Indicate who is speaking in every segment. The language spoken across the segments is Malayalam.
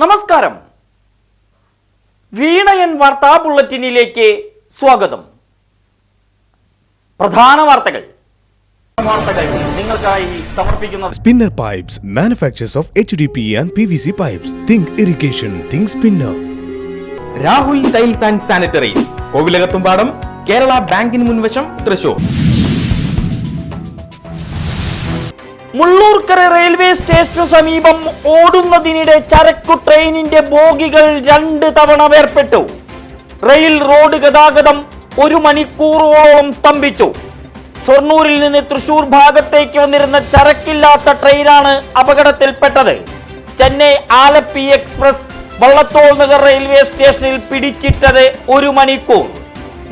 Speaker 1: നമസ്കാരം. വീണയൻ വാർത്താ ബുള്ളറ്റിനിലേക്ക് സ്വാഗതം. പ്രധാന വാർത്തകൾ നിങ്ങൾക്കായി സമർപ്പിക്കുന്നത്
Speaker 2: Spinner Pipes, manufacturers of HDPE and PVC pipes. Think irrigation, think Spinner.
Speaker 3: Rahul tiles and sanitaries, Kovilakathumpadam, Kerala ബാങ്കിന് മുൻവശം, തൃശൂർ.
Speaker 1: മുള്ളൂർക്കര റെയിൽവേ സ്റ്റേഷനു സമീപം ഓടുന്നതിനിടെ ചരക്കു ട്രെയിനിന്റെ ബോഗികൾ 2 തവണ വേർപെട്ടു. റെയിൽ റോഡ് ഗതാഗതം 1 മണിക്കൂറോളം സ്തംഭിച്ചു. ഷൊർണൂരിൽ നിന്ന് തൃശൂർ ഭാഗത്തേക്ക് വന്നിരുന്ന ചരക്കില്ലാത്ത ട്രെയിനാണ് അപകടത്തിൽപ്പെട്ടത്. ചെന്നൈ ആലപ്പി എക്സ്പ്രസ് വള്ളത്തോൾ നഗർ റെയിൽവേ സ്റ്റേഷനിൽ പിടിച്ചിട്ടത് 1 മണിക്കൂർ.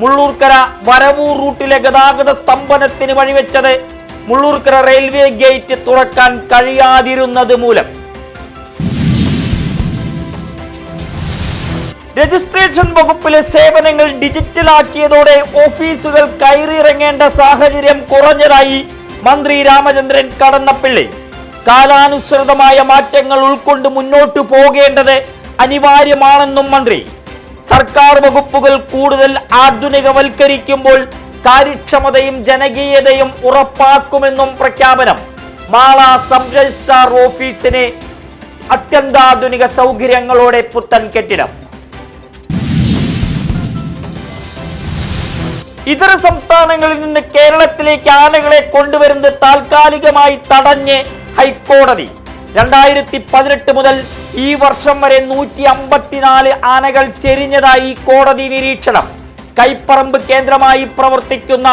Speaker 1: മുള്ളൂർക്കര വരവൂർ റൂട്ടിലെ ഗതാഗത സ്തംഭനത്തിന് വഴിവെച്ചത് മുള്ളൂർക്കര റെയിൽവേ ഗേറ്റ് തുറക്കാൻ കഴിയാതിരുന്നത് മൂലം. രജിസ്ട്രേഷൻ വകുപ്പിലെ സേവനങ്ങൾ ഡിജിറ്റലാക്കിയതോടെ ഓഫീസുകൾ കയറിയിറങ്ങേണ്ട സാഹചര്യം കുറഞ്ഞതായി മന്ത്രി രാമചന്ദ്രൻ കടന്നപ്പള്ളി. കാലാനുസൃതമായ മാറ്റങ്ങൾ ഉൾക്കൊണ്ട് മുന്നോട്ടു പോകേണ്ടത് അനിവാര്യമാണെന്നും മന്ത്രി. സർക്കാർ വകുപ്പുകൾ കൂടുതൽ ആധുനികവൽക്കരിക്കുമ്പോൾ കാര്യക്ഷമതയും ജനകീയതയും ഉറപ്പാക്കുമെന്നും പ്രഖ്യാപനം. മാള സബ് രജിസ്ട്രാർ ഓഫീസിന് അത്യന്താധുനിക സൗകര്യങ്ങളോടെ പുത്തൻ കെട്ടിടം. ഇതര സംസ്ഥാനങ്ങളിൽ നിന്ന് കേരളത്തിലേക്ക് ആനകളെ കൊണ്ടുവരുന്നത് താൽക്കാലികമായി തടഞ്ഞ് ഹൈക്കോടതി. 2018 മുതൽ ഈ വർഷം വരെ 154 ആനകൾ ചെരിഞ്ഞതായി കോടതി നിരീക്ഷണം. കൈപ്പറമ്പ് കേന്ദ്രമായി പ്രവർത്തിക്കുന്ന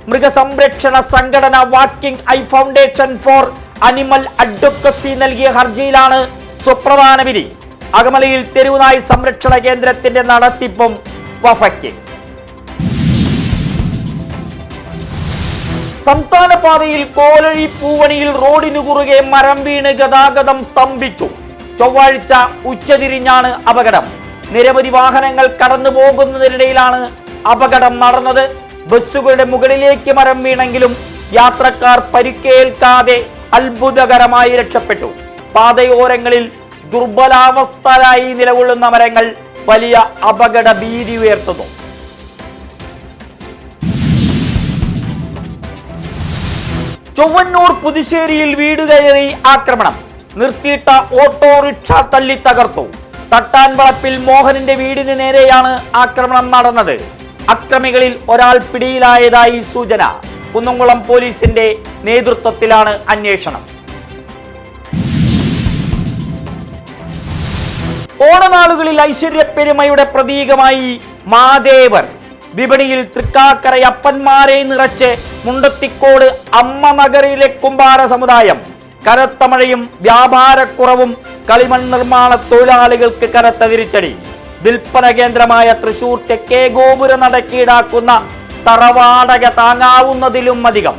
Speaker 1: മൃഗസംരക്ഷണ സംഘടന walking eye foundation four animal advocacy നൽകിയ ഹർജിയിലാണ് സുപ്രധാന വിധി. അകമലയിൽ തെരുവുനായി സംരക്ഷണ കേന്ദ്രത്തിന്റെ നടത്തിപ്പും വഫയ്ക്ക്. സംസ്ഥാന പാതയിൽ കോലഴി പൂവണിയിൽ റോഡിനു കുറുകെ മരം വീണ് ഗതാഗതം സ്തംഭിച്ചു. ചൊവ്വാഴ്ച ഉച്ചതിരിഞ്ഞാണ് അപകടം. നിരവധി വാഹനങ്ങൾ കടന്നു പോകുന്നതിനിടയിലാണ് അപകടം നടന്നത്. ബസ്സുകളുടെ മുകളിലേക്ക് മരം വീണെങ്കിലും യാത്രക്കാർ പരിക്കേൽക്കാതെ അത്ഭുതകരമായി രക്ഷപ്പെട്ടു. പാതയോരങ്ങളിൽ ദുർബലാവസ്ഥയിലായി നിലകൊള്ളുന്ന മരങ്ങൾ വലിയ അപകട ഭീതി ഉയർത്തുന്നു. ചൊവ്വന്നൂർ പുതുശ്ശേരിയിൽ വീട് കയറി ആക്രമണം. നിർത്തിയിട്ട ഓട്ടോറിക്ഷ തല്ലി തകർത്തു. തട്ടാൻവളപ്പിൽ മോഹനന്റെ വീടിന് നേരെയാണ് ആക്രമണം നടന്നത്. അക്രമികളിൽ ഒരാൾ പിടിയിലായതായി സൂചന. കുന്നംകുളം പോലീസിന്റെ നേതൃത്വത്തിലാണ് അന്വേഷണം. ഓണനാളുകളിൽ ഐശ്വര്യപ്പെരുമയുടെ പ്രതീകമായി മാദേവർ. വിപണിയിൽ തൃക്കാക്കരയപ്പന്മാരെ നിറച്ച് മുണ്ടത്തിക്കോട് അമ്മ നഗറിലെ കുമ്പാര സമുദായം. കനത്ത മഴയും വ്യാപാരക്കുറവും കളിമൺ നിർമ്മാണ തൊഴിലാളികൾക്ക് കനത്ത തിരിച്ചടി. വിൽപ്പന കേന്ദ്രമായ തൃശൂർ തെക്കേ ഗോപുര നടക്ക് ഈടാക്കുന്ന തറവാടക താങ്ങാവുന്നതിലും അധികം.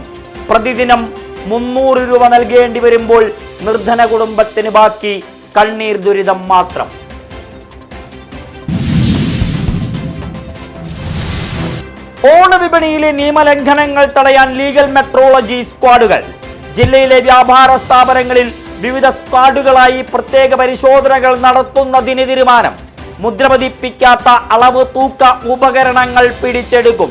Speaker 1: പ്രതിദിനം 300 രൂപ നൽകേണ്ടി വരുമ്പോൾ നിർധന കുടുംബത്തിന് ബാക്കി കണ്ണീർ ദുരിതം മാത്രം. ഓണവിപണിയിലെ നിയമലംഘനങ്ങൾ തടയാൻ ലീഗൽ മെട്രോളജി സ്ക്വാഡുകൾ. ജില്ലയിലെ വ്യാപാര സ്ഥാപനങ്ങളിൽ വിവിധ സ്ക്വാഡുകളായി പ്രത്യേക പരിശോധനകൾ നടത്തുന്നതിന് തീരുമാനം. മുദ്രപതിപ്പിക്കാത്ത അളവ് തൂക്ക ഉപകരണങ്ങൾ പിടിച്ചെടുക്കും.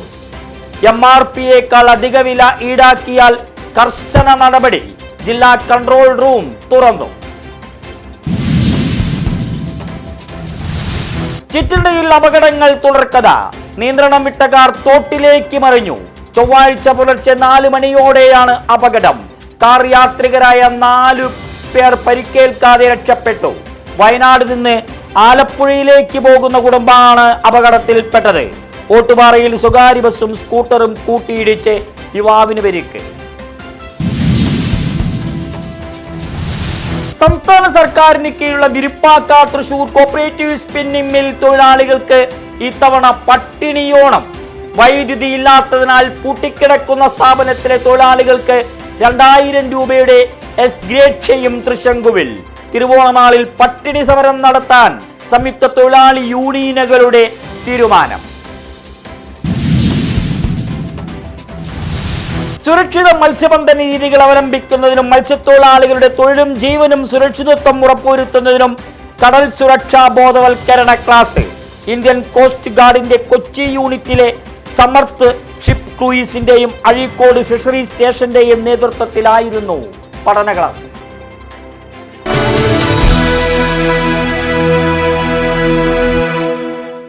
Speaker 1: MRPയേക്കാൾ അധിക വില ഈടാക്കിയാൽ കർശന നടപടി. ജില്ലാ കൺട്രോൾ റൂം തുറന്നു. ചിറ്റണ്ടയിൽ അപകടങ്ങൾ തുടർക്കഥ. നിയന്ത്രണം വിട്ട കാർ തോട്ടിലേക്ക് മറിഞ്ഞു. ചൊവ്വാഴ്ച പുലർച്ചെ 4 മണിയോടെയാണ് അപകടം. കാർ യാത്രികരായ 4 പേർ പരിക്കേൽക്കാതെ രക്ഷപ്പെട്ടു. വയനാട് നിന്ന് ആലപ്പുഴയിലേക്ക് പോകുന്ന കുടുംബമാണ് അപകടത്തിൽപ്പെട്ടത്. ഓട്ടുപാറയിൽ സ്വകാര്യ ബസ്സും സ്കൂട്ടറും കൂട്ടിയിടിച്ച് യുവാവിന് പരിക്ക്. സംസ്ഥാന സർക്കാരിന് കീഴിലുള്ള Viruppakka Thrissur cooperative spinning mill തൊഴിലാളികൾക്ക് ഇത്തവണ പട്ടിണിയോണം. വൈദ്യുതി ഇല്ലാത്തതിനാൽ പൂട്ടിക്കിടക്കുന്ന സ്ഥാപനത്തിലെ തൊഴിലാളികൾക്ക് 2000 രൂപയുടെ എസ്ഗ്രേഷ്യയും തൃശങ്കുവിൽ. തിരുവോണനാളിൽ പട്ടിണി സമരം നടത്താൻ സംയുക്ത തൊഴിലാളി യൂണിയനുകളുടെ തീരുമാനം. സുരക്ഷിത മത്സ്യബന്ധന രീതികൾ അവലംബിക്കുന്നതിനും മത്സ്യത്തൊഴിലാളികളുടെ തൊഴിലും ജീവനും സുരക്ഷിതത്വം ഉറപ്പുവരുത്തുന്നതിനും കടൽ സുരക്ഷാ ബോധവൽക്കരണ ക്ലാസ്. ഇന്ത്യൻ കോസ്റ്റ് ഗാർഡിന്റെ കൊച്ചി യൂണിറ്റിലെ സമർത്ത് ഷിപ്പ് ക്രൂയിസിന്റെയും അഴീക്കോട് ഫിഷറീസ് സ്റ്റേഷന്റെയും നേതൃത്വത്തിലായിരുന്നു പഠന ക്ലാസ്.